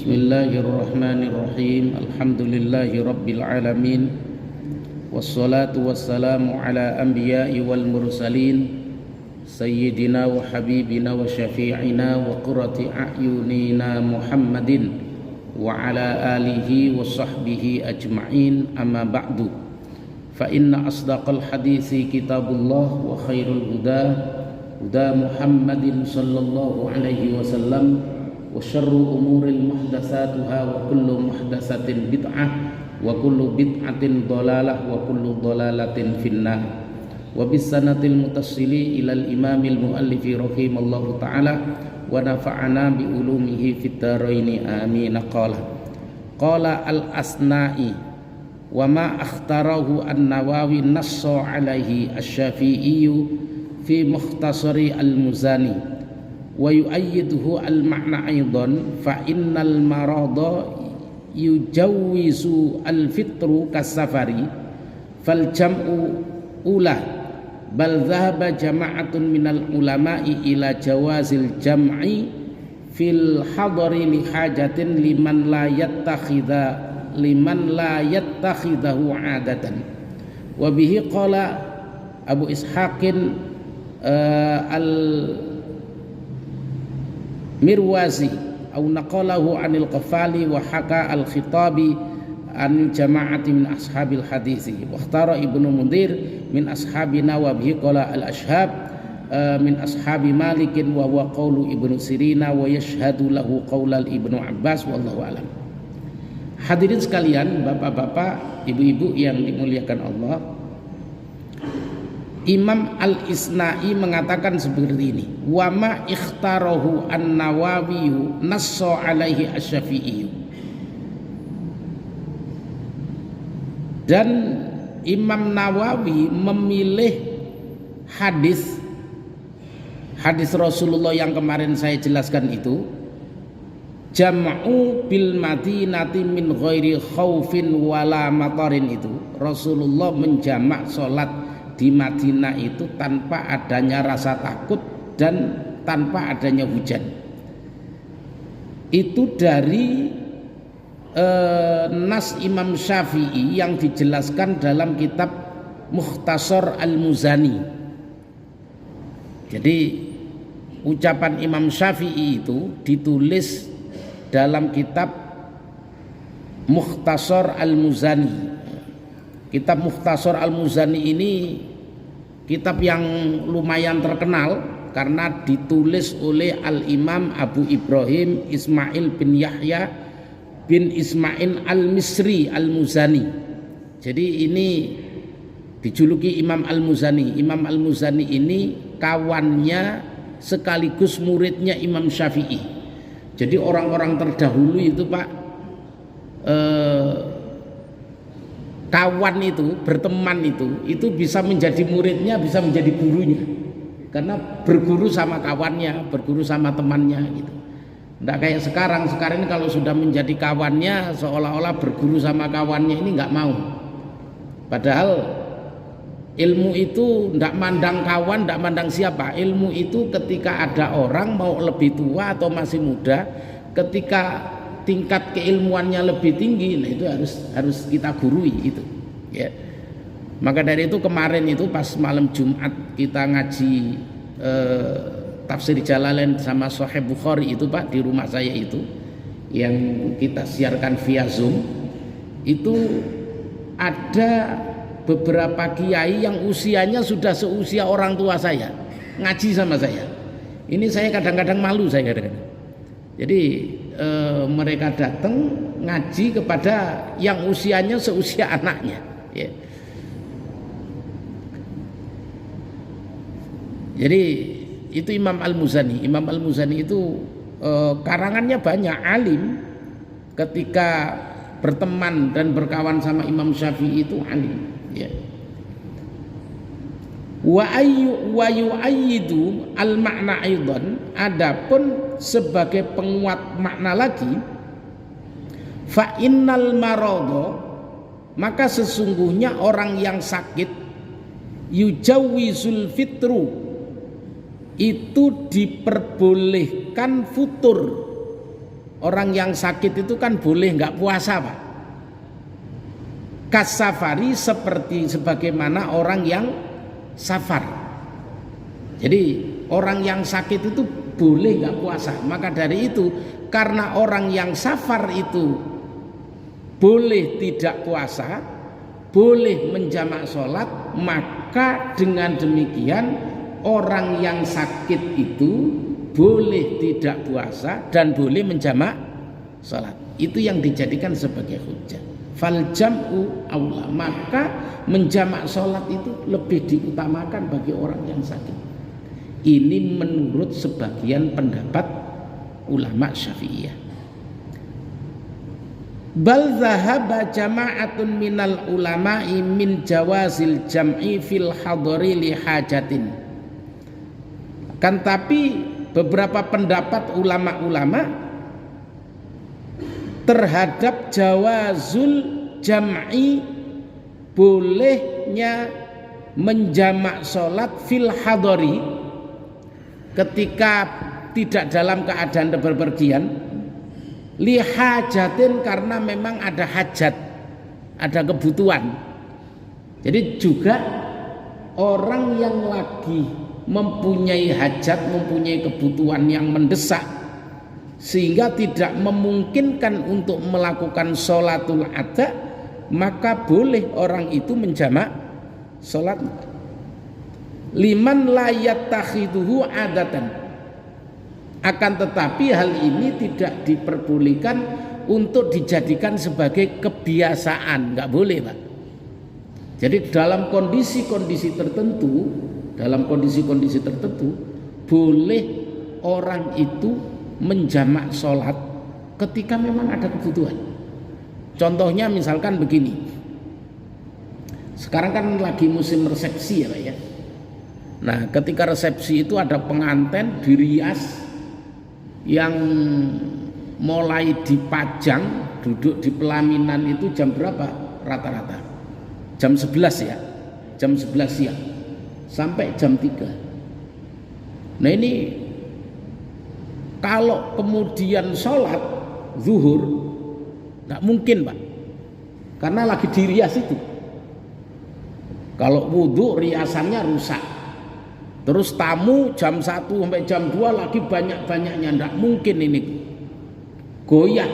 Bismillahirrahmanirrahim. Alhamdulillahi rabbil alamin. Wassalatu wassalamu ala anbiya'i wal mursalin Sayyidina wa habibina wa syafi'ina wa qurrati a'yunina Muhammadin wa ala alihi wa sahbihi ajma'in, amma ba'du. Fa inna asdaqal hadithi kitabullah wa khairul huda huda Muhammadin sallallahu alaihi wasallam wa syarru umuril muhdatsatuha wa kullu muhdatsatin bid'ah wa kullu bid'atin dhalalah wa kullu dhalalatin finnar. Wa bisanatil mutassili ilal imamil muallifi rahimallahu ta'ala wa nafa'ana bi ulumihi fid dharaini amin. Qala al-Asna'i wa ma akhtarahu an-Nawawi nassa alaihi asy-Syafi'i fi mukhtasari al-Muzani wa yu'ayyiduhu al-ma'na aidan fa innal marada yujawwizu al-fitru kas-safari fal jam'u ula bal dhahaba jama'atun minal ulama'i ila jawazil jam'i fil hadari li hajatin liman la yattakhidahu adatan. Wa bihi qala Abu Ishaqin al-Mirwazi au naqalahu anil Qafali wa haka al-Khitabi an jama'ati min ashabil hadisi wa ikhtara Ibnu Mundhir min ashabina wa bihi qala al-Ashhab min ashabi Malikin wa huwa qawlu Ibnu Sirina wa yashhadu lahu qaulal Ibnu Abbas wallahu alam. Hadirin sekalian, bapak-bapak, ibu-ibu yang dimuliakan Allah, Imam Al-Isna'i mengatakan seperti ini, wa ma ikhtarahu an-Nawawi nassa alaihi asy-Syafi'i. Dan Imam Nawawi memilih hadis Rasulullah yang kemarin saya jelaskan itu, jam'u bil madinati min ghairi khaufin wala matarin, itu Rasulullah menjamak salat di Madinah itu tanpa adanya rasa takut dan tanpa adanya hujan. Itu dari nas Imam Syafi'i yang dijelaskan dalam kitab Mukhtasar Al-Muzani. Jadi ucapan Imam Syafi'i itu ditulis dalam kitab Mukhtasar Al-Muzani. Kitab Mukhtasar Al-Muzani ini kitab yang lumayan terkenal karena ditulis oleh Al-Imam Abu Ibrahim Ismail bin Yahya bin Ismail Al-Misri Al-Muzani. Jadi ini dijuluki Imam Al-Muzani. Imam Al-Muzani ini kawannya sekaligus muridnya Imam Syafi'i. Jadi orang-orang terdahulu itu Pak, kawan itu, berteman itu bisa menjadi muridnya, bisa menjadi gurunya, karena berguru sama kawannya, berguru sama temannya gitu. Nggak kayak sekarang ini kalau sudah menjadi kawannya seolah-olah berguru sama kawannya ini nggak mau. Padahal ilmu itu nggak mandang kawan, nggak mandang siapa. Ilmu itu ketika ada orang mau lebih tua atau masih muda, ketika tingkat keilmuannya lebih tinggi, nah itu harus kita gurui itu. Ya. Maka dari itu kemarin itu pas malam Jumat kita ngaji tafsir Jalalain sama Sahih Bukhari itu Pak di rumah saya itu, yang kita siarkan via Zoom, itu ada beberapa kiai yang usianya sudah seusia orang tua saya ngaji sama saya. Ini saya kadang-kadang malu saya kadang-kadang. Jadi mereka datang ngaji kepada yang usianya seusia anaknya. Ya. Jadi itu Imam Al-Muzani. Imam Al-Muzani itu karangannya banyak, alim. Ketika berteman dan berkawan sama Imam Syafi'i itu alim. Ya. Wa yu'ayyidu al-ma'na aidan, adapun sebagai penguat makna lagi, fa innal marada, maka sesungguhnya orang yang sakit, yujawizul fitru, itu diperbolehkan futur Orang yang sakit itu kan boleh nggak puasa, Pak. Kasafari seperti sebagaimana orang yang safar. Jadi orang yang sakit itu boleh nggak puasa. Maka dari itu, karena orang yang safar itu boleh tidak puasa, boleh menjamak sholat, maka dengan demikian orang yang sakit itu boleh tidak puasa dan boleh menjamak sholat. Itu yang dijadikan sebagai hujjah. Fal jam'u aula, maka menjamak sholat itu lebih diutamakan bagi orang yang sakit. Ini menurut sebagian pendapat ulama Syafi'iyah. Bal zahaba jama'atun minal ulama'i min jawazil jam'i fil hadari li hajatin. Kan tapi beberapa pendapat ulama-ulama terhadap jawazul jam'i, bolehnya menjamak sholat fil hadari ketika tidak dalam keadaan berpergian, li hajatin karena memang ada hajat, ada kebutuhan. Jadi juga orang yang lagi mempunyai hajat, mempunyai kebutuhan yang mendesak sehingga tidak memungkinkan untuk melakukan sholatul adha, maka boleh orang itu menjamak sholat. Liman la yattakhiduhu adatan, akan tetapi hal ini tidak diperbolehkan untuk dijadikan sebagai kebiasaan, nggak boleh, Pak. Jadi dalam kondisi-kondisi tertentu, boleh orang itu menjamak sholat ketika memang ada kebutuhan. Contohnya misalkan begini, sekarang kan lagi musim resepsi ya Pak ya. Nah ketika resepsi itu ada pengantin dirias yang mulai dipajang duduk di pelaminan itu jam berapa rata-rata? Jam 11 ya, jam 11 siang sampai jam 3. Nah ini kalau kemudian sholat zuhur nggak mungkin Pak, karena lagi dirias itu. Kalau wudhu riasannya rusak, terus tamu jam 1 sampai jam 2 lagi banyak-banyaknya, nggak mungkin ini goyah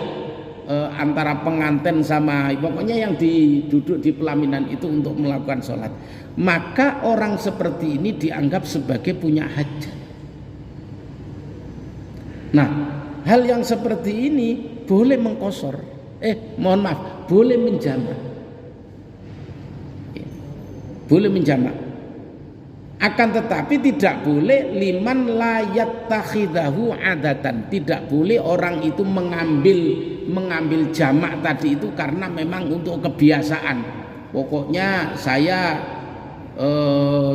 antara pengantin sama pokoknya yang duduk di pelaminan itu untuk melakukan sholat. Maka orang seperti ini dianggap sebagai punya hajat. Nah, hal yang seperti ini boleh mengkosor, boleh menjamak, boleh menjamak. Akan tetapi tidak boleh liman la yattakhidahu adatan, tidak boleh orang itu mengambil jamak tadi itu karena memang untuk kebiasaan. Pokoknya saya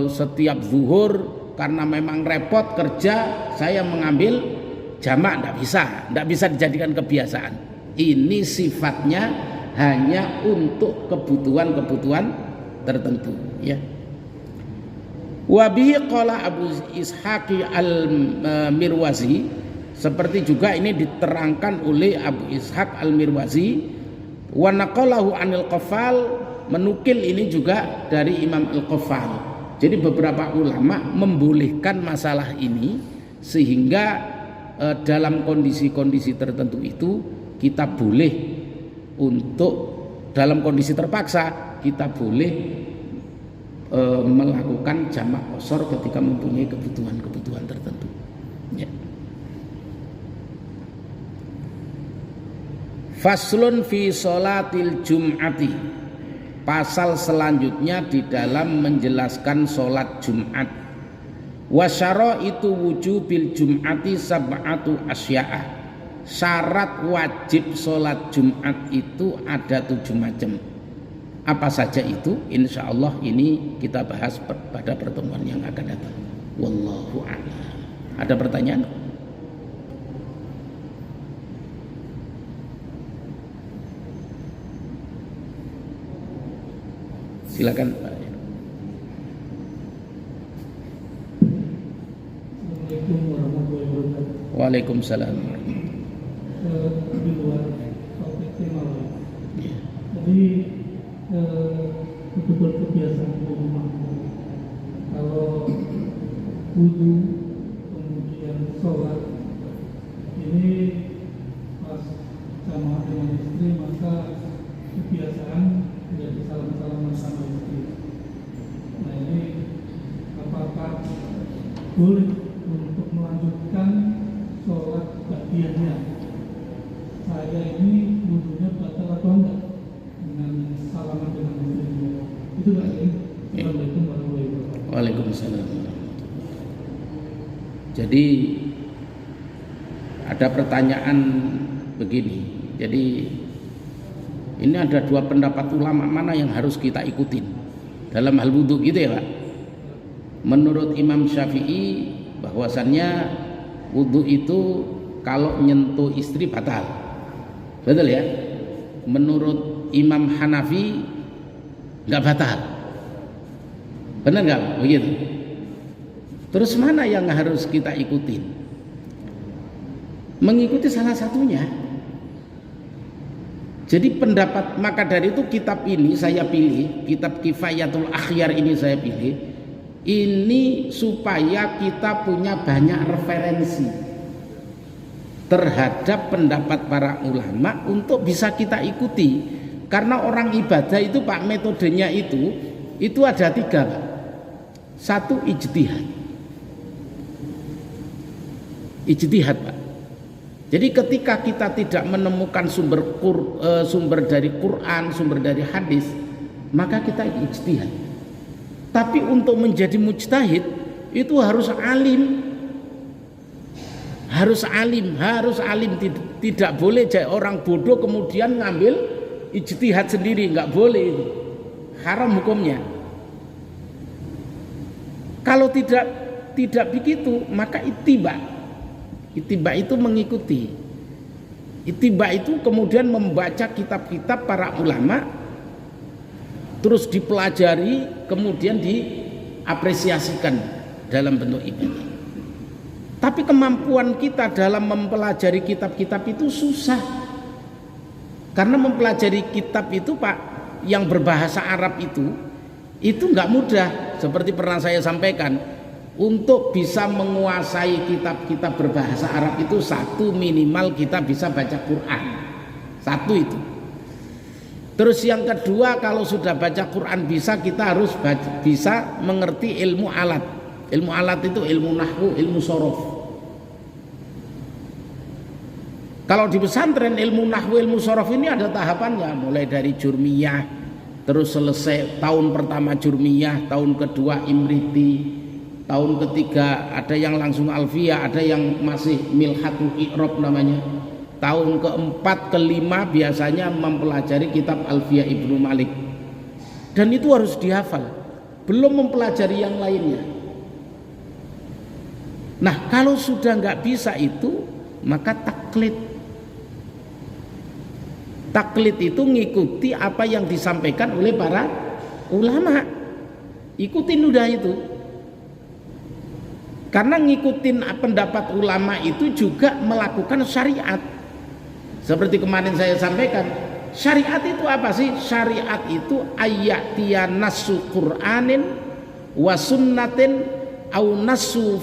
setiap zuhur karena memang repot kerja, saya mengambil jamak, tidak bisa dijadikan kebiasaan. Ini sifatnya hanya untuk kebutuhan-kebutuhan tertentu ya. Wa bihi qala Abu Ishaq al-Mirwazi, seperti juga ini diterangkan oleh Abu Ishaq al-Mirwazi. Wa naqalahu anil Qaffal, menukil ini juga dari Imam al-Qaffal. Jadi beberapa ulama membolehkan masalah ini sehingga dalam kondisi-kondisi tertentu itu kita boleh untuk dalam kondisi terpaksa kita boleh melakukan jamak qashar ketika mempunyai kebutuhan-kebutuhan tertentu ya. Faslun fi sholatil jum'ati, pasal selanjutnya di dalam menjelaskan sholat Jumat. Wasyara itu wujubil jum'ati sab'atu asya'ah, syarat wajib sholat Jumat itu ada 7 macam. Apa saja itu? Insya Allah ini kita bahas pada pertemuan yang akan datang. Wallahu a'lam. Ada pertanyaan? Silakan Pak. Waalaikumsalam. wudhu, kemudian sholat. Ini pas jamaah dengan istri, maka kebiasaan menjadi salam-salaman sama istri. Nah ini apakah boleh untuk melanjutkan sholat ba'diyahnya? Saya ini wudhunya batal atau enggak dengan salaman dengan istrinya? Itu Pak Kiai. Assalamualaikum warahmatullahi wabarakatuh. Waalaikumsalam. Jadi ada pertanyaan begini. Jadi ini ada dua pendapat ulama, mana yang harus kita ikutin dalam hal wudhu gitu ya Pak. Menurut Imam Syafi'i bahwasannya wudhu itu kalau nyentuh istri batal, betul ya. Menurut Imam Hanafi nggak batal, benar nggak begitu? Terus mana yang harus kita ikutin? Mengikuti salah satunya. Jadi pendapat, maka dari itu kitab ini saya pilih, kitab Kifayatul Akhyar ini saya pilih, ini supaya kita punya banyak referensi terhadap pendapat para ulama untuk bisa kita ikuti. Karena orang ibadah itu Pak, metodenya itu ada tiga Pak. Satu, ijtihad Pak. Jadi ketika kita tidak menemukan sumber dari Quran, sumber dari hadis, maka kita ijtihad. Tapi untuk menjadi mujtahid itu harus alim. Harus alim, tidak boleh jadi orang bodoh kemudian ngambil ijtihad sendiri, nggak boleh itu. Haram hukumnya. Kalau tidak begitu, maka ittiba itu mengikuti. Ittiba itu kemudian membaca kitab-kitab para ulama, terus dipelajari, kemudian diapresiasikan dalam bentuk ibadah. Tapi kemampuan kita dalam mempelajari kitab-kitab itu susah. Karena mempelajari kitab itu Pak, yang berbahasa Arab itu nggak mudah. Seperti pernah saya sampaikan, untuk bisa menguasai kitab-kitab berbahasa Arab itu satu, minimal kita bisa baca Quran. Satu itu. Terus yang kedua, kalau sudah baca Quran kita harus bisa mengerti ilmu alat. Ilmu alat itu ilmu nahwu, ilmu sorof. Kalau di pesantren ilmu nahwu, ilmu sorof ini ada tahapannya, mulai dari jurmiyah, terus selesai tahun pertama jurmiyah, tahun kedua imriti, tahun ketiga ada yang langsung alfiyah, ada yang masih milhatul i'rab namanya. Tahun keempat, kelima biasanya mempelajari kitab Alfiyah Ibnu Malik. Dan itu harus dihafal, belum mempelajari yang lainnya. Nah, kalau sudah nggak bisa itu, maka taklid. Taklid itu ngikuti apa yang disampaikan oleh para ulama. Ikutin udah itu. Karena ngikutin pendapat ulama itu juga melakukan syariat. Seperti kemarin saya sampaikan, syariat itu apa sih? Syariat itu ayatiya nasu Qur'anin wa sunnatin au nasu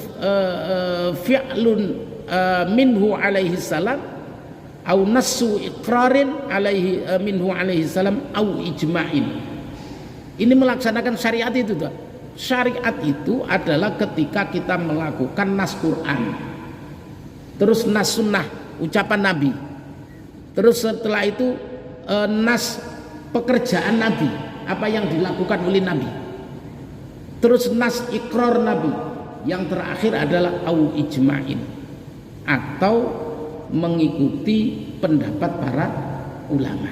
fi'lun minhu alaihi salam au nasu iqrarin alaihi minhu alaihi salam au ijma'in. Ini melaksanakan syariat itu tuh. Syariat itu adalah ketika kita melakukan nas Quran, terus nas sunnah, ucapan Nabi, terus setelah itu nas pekerjaan Nabi, apa yang dilakukan oleh Nabi, terus nas ikrar Nabi, yang terakhir adalah au ijma'in, atau mengikuti pendapat para ulama.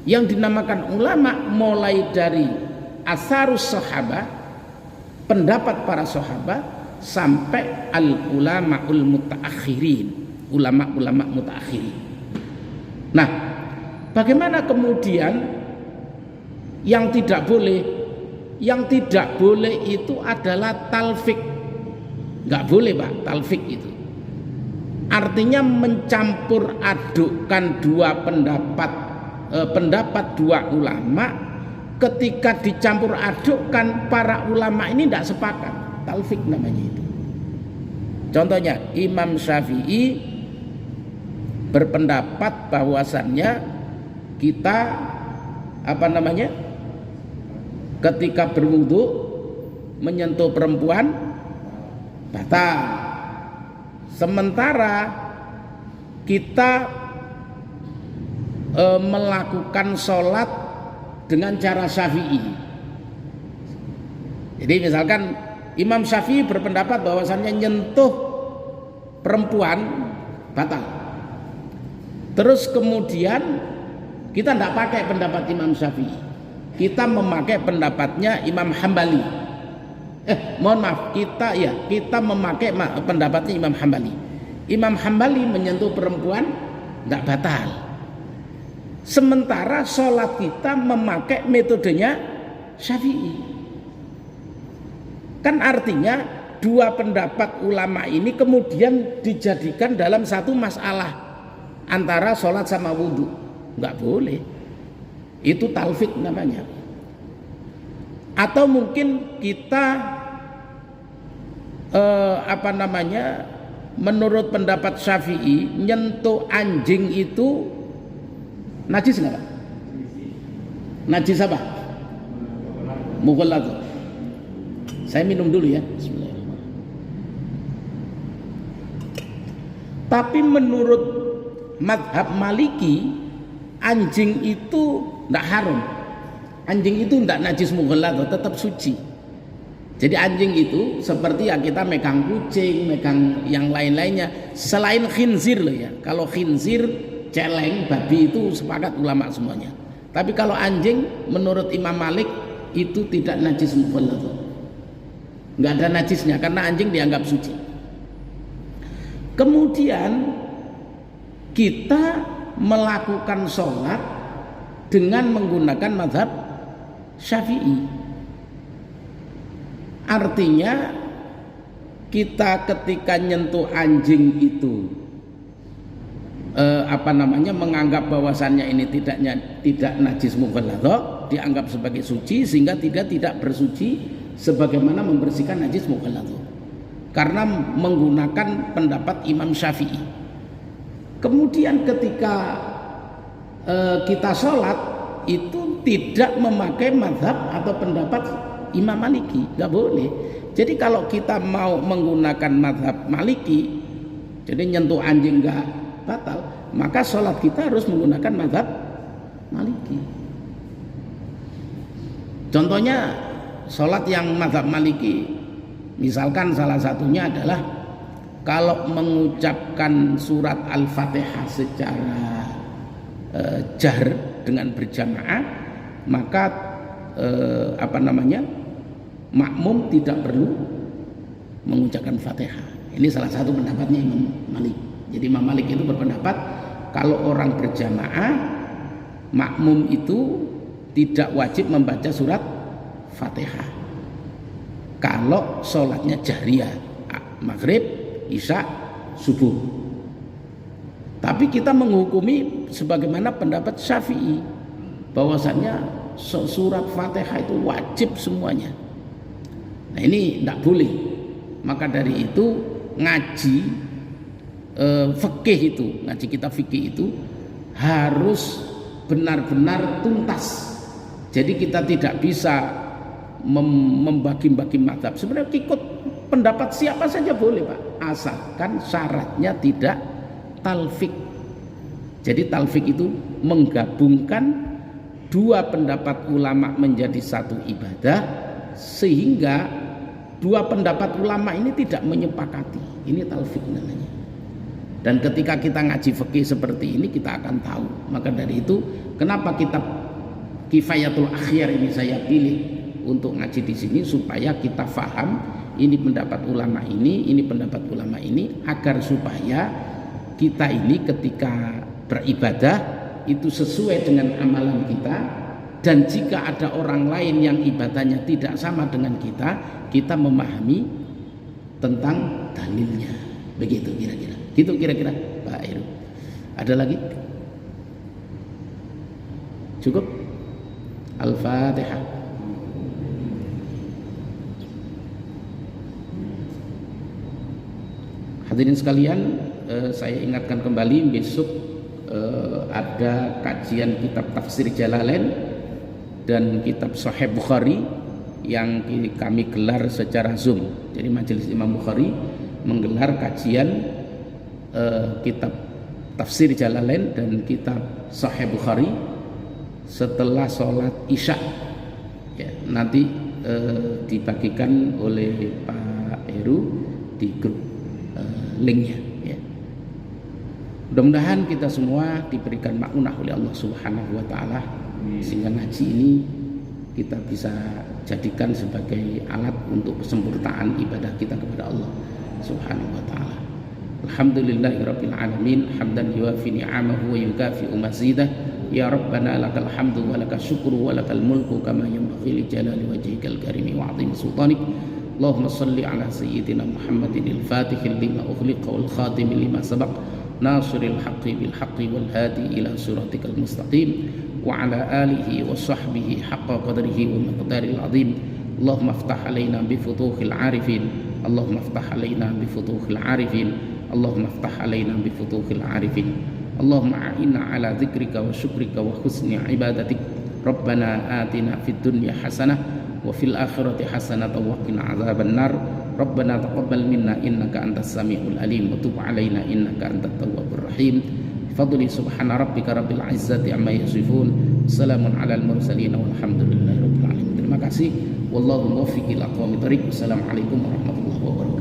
Yang dinamakan ulama mulai dari asarus sahabat, pendapat para sahabat, sampai al-ulamaul mutaakhirin, ulama-ulama mutaakhirin. Nah, bagaimana kemudian yang tidak boleh? Yang tidak boleh itu adalah talfik. Nggak boleh Pak, talfik itu. Artinya mencampur adukkan dua pendapat dua ulama. Ketika dicampur adukkan, para ulama ini tidak sepakat. talfik namanya itu. Contohnya Imam Syafi'i berpendapat bahwasannya kita ketika berwudu menyentuh perempuan batal. Sementara kita melakukan sholat dengan cara Syafi'i. Jadi misalkan Imam Syafi'i berpendapat bahwasannya nyentuh perempuan batal. Terus kemudian kita tidak pakai pendapat Imam Syafi'i, kita memakai pendapatnya Imam Hambali. Kita memakai pendapatnya Imam Hambali. Imam Hambali menyentuh perempuan tidak batal. Sementara sholat kita memakai metodenya Syafi'i. Kan artinya dua pendapat ulama ini kemudian dijadikan dalam satu masalah antara sholat sama wudhu. Nggak boleh. Itu talfik namanya. Atau mungkin kita menurut pendapat Syafi'i nyentuh anjing itu najis nggak Pak? Najis apa? Mughalladh. Saya minum dulu ya. Bismillahirrahmanirrahim. Tapi menurut mazhab Maliki anjing itu tidak haram. Anjing itu tidak najis mughalladh, tetap suci. Jadi anjing itu seperti yang kita megang kucing, megang yang lain-lainnya selain khinzir loh ya. Kalau khinzir, celeng, babi itu sepakat ulama semuanya. Tapi kalau anjing menurut Imam Malik itu tidak najis mughalladh. Nggak ada najisnya karena anjing dianggap suci. Kemudian kita melakukan sholat dengan menggunakan mazhab Syafi'i. Artinya kita ketika nyentuh anjing itu menganggap bahwasannya ini tidak najis mughalladh, dianggap sebagai suci sehingga tidak bersuci sebagaimana membersihkan najis mughalladh karena menggunakan pendapat Imam Syafi'i. Kemudian ketika kita sholat itu tidak memakai mazhab atau pendapat Imam Maliki, nggak boleh. Jadi kalau kita mau menggunakan mazhab Maliki, jadi nyentuh anjing nggak batal, maka sholat kita harus menggunakan mazhab Maliki. Contohnya sholat yang mazhab Maliki, misalkan salah satunya adalah kalau mengucapkan surat Al-Fatihah secara jahr dengan berjamaah, maka makmum tidak perlu mengucapkan Fatihah. Ini salah satu pendapatnya Imam Malik. Jadi Imam Malik itu berpendapat kalau orang berjamaah, makmum itu tidak wajib membaca surat Fatihah kalau sholatnya jahriyah, maghrib, isya, subuh. Tapi kita menghukumi sebagaimana pendapat Syafi'i bahwasannya surat Fatihah itu wajib semuanya. Nah ini tidak boleh. Maka dari itu ngaji ngaji kitab fikih itu harus benar-benar tuntas. Jadi kita tidak bisa membagi-bagi mazhab. Sebenarnya ikut pendapat siapa saja boleh Pak, asalkan syaratnya tidak talfik. Jadi talfik itu menggabungkan dua pendapat ulama menjadi satu ibadah, sehingga dua pendapat ulama ini tidak menyepakati. Ini talfik namanya. Dan ketika kita ngaji fikih seperti ini kita akan tahu. Maka dari itu kenapa kitab Kifayatul Akhyar ini saya pilih untuk ngaji di sini, supaya kita faham ini pendapat ulama ini pendapat ulama ini, agar supaya kita ini ketika beribadah itu sesuai dengan amalan kita, dan jika ada orang lain yang ibadahnya tidak sama dengan kita memahami tentang dalilnya. Begitu kira-kira. Gitu kira-kira Pak Heru. Ada lagi? Cukup? Al-Fatihah. Hadirin sekalian, saya ingatkan kembali besok ada kajian kitab tafsir Jalalain dan kitab Sahih Bukhari yang kami gelar secara Zoom. Jadi Majelis Imam Bukhari menggelar kajian kitab tafsir Jalalain dan kitab Sahih Bukhari setelah sholat Isya. Ya, nanti dibagikan oleh Pak Heru di grup linknya. Ya. Mudah-mudahan kita semua diberikan makmunah oleh Allah Subhanahu wa Ta'ala, sehingga ngaji ini kita bisa jadikan sebagai alat untuk kesempurnaan ibadah kita kepada Allah Subhanahu wa Ta'ala. Alhamdulillahirabbil alamin, hamdan yuwafi ni'amahu wa yukafi'u mazidah. Ya Rabbana lakal hamdu wa lakal syukru wa lakal mulku kama yanbaghi li jalali wajhikal karimi wa 'azimi sultanik. Allahumma salli ala sayyidina Muhammadin al-Fatih lima ughliqa wal khatim lima sabaq nasiril haqqi bil haqqi wal hadi ila siratikal mustaqim wa ala alihi wa sahbihi haqqa qadrihi wa miqdaril azim. Allahumma iftah alaina bi futuhil arifin, Allahumma iftah alaina bi futuhil arifin, Allahumma iftah alaina bi futuhil arifin. Allahumma a'inna ala dzikrika wa syukrika wa husni ibadatik. Rabbana atina fid dunya hasanah wa fil akhirati hasanatan wa qina adzaban nar. Rabbana taqabbal minna innaka antas samiul alim wa tub alaina innaka antat tawwabur rahim. Bifadli subhana rabbika rabbil izzati amma yasifun. Salamun alal mursalin walhamdulillahi rabbil alamin. Terima kasih. Wallahu muwaffiq ila aqwamit thoriq. Wassalamualaikum warahmatullahi wabarakatuh.